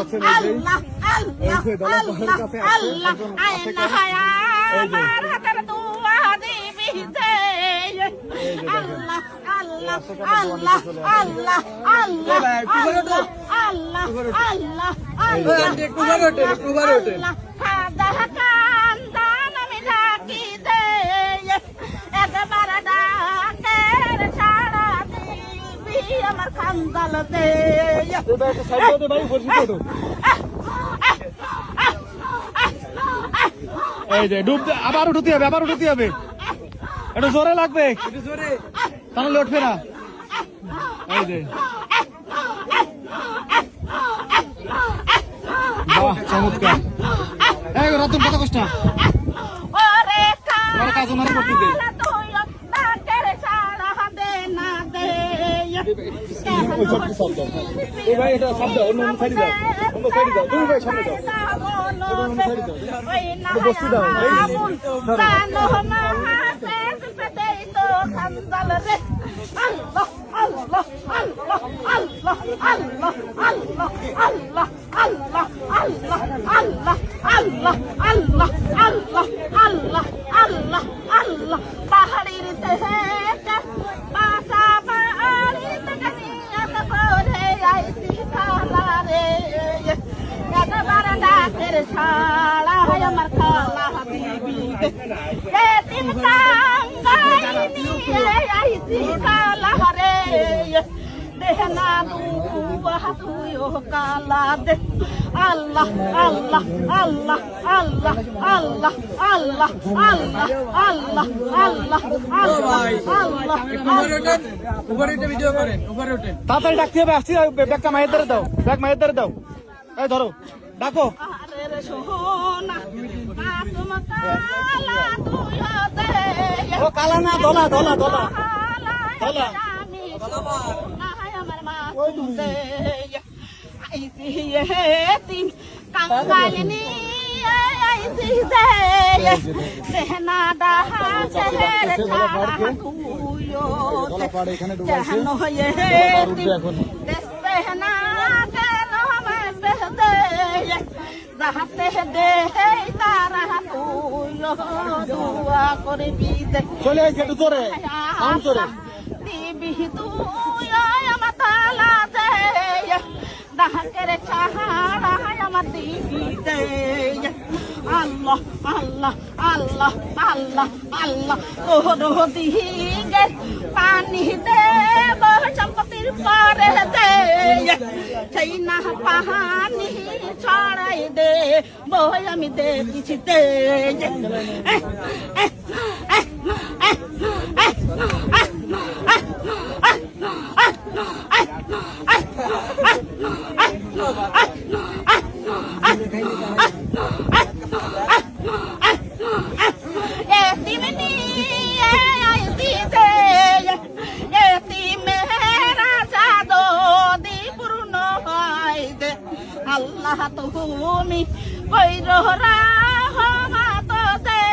পাচ্ছেন এই যে দলা পাহাড়ের কাছে আমার হাতের দোয়া দিবি দে আল্লাহ আল্লাহ আল্লাহ আল্লাহ আল্লাহ আল্লাহ আল্লাহ আল্লাহ আল্লাহ খাদা কান্দান আমি ডাকি দে একবার ডাকের সাড়া দিবি আমার খান্দাল দে এই যে ডুব আবার উঠতে হবে একটু জোরে লাগবে তাহলে উঠবে না এই যে বাহ চমৎকার এই রতন কত কষ্ট ওরে কাজ ওনার করতে দে ভাই এটা শব্দ অন্য সাইডে যাও তুমি ভাই সামনে যাও বস্তু দাও আল্লাহ আল্লাহ আল্লাহ আল্লাহ আল্লাহ আল্লাহ আল্লাহ আল্লাহ আল্লাহ আল্লাহ আল্লাহ আল্লাহ আল্লাহ আল্লাহ আল্লাহ পাহাড়ির থেকে পাশা পাহাড়ি থেকে নিয়ে পরে আইসি খালা রে একবার ডাকের শালা আমার খালা দিবি এতিম কাঙ্গাই নিয়ে আইসি খালা রে দেহনা দুয়া তুইও কালা দে আল্লাহ আল্লাহ আল্লাহ আল্লাহ আল্লাহ আল্লাহ আল্লাহ আল্লাহ আল্লাহ আল্লাহ ভিডিও করেন উপরে ওঠেন তাড়াতাড়ি ডাকতে হবে আসছি ব্যাগটা মায়ের ধরে দাও ব্যাগ মায়ের ধরে দাও এই ধরো ডাকো আরে রে সোনা আতুম কালা তুইও দে ও কালা না দলা দলা দলা দলা আমার মা দে আইসি এতিম কাঙ্গালিনী আইসি দে দেহনা ডাহা ছেলের ছাড়া তুইও দলা পাড়ে এখানে ডুবাইছে জানো এতিম দেহনা কেন আমায় দে যাহাতে দে তারা তুইও দোয়া করবি দে চলে আইছে একটু জোরে সাউন্ড জোরে দিবি তুই আমার তালা দে ডাকের চাহারা আমার দিবি দে আল্লাহ আল্লাহ আল্লাহ আল্লাহ আল্লাহ তোর দিকে পানি দে সম্পত্তির পরে দে সেই না পাহানি ছড়াই দে বই আমি দেখছি দে আল্লাহ তুমি কইর রহমত দে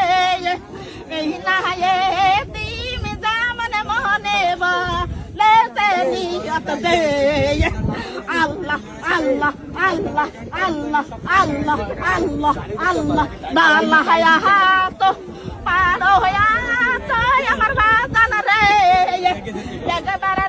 এই না এতিম জামনে মনে বলে নিয়ত দে আল্লাহ আল্লাহ আল্লাহ আল্লাহ আল্লাহ আল্লাহ আল্লাহ বালা হায়াত পারো হায়াত আমার বাজান রে একবার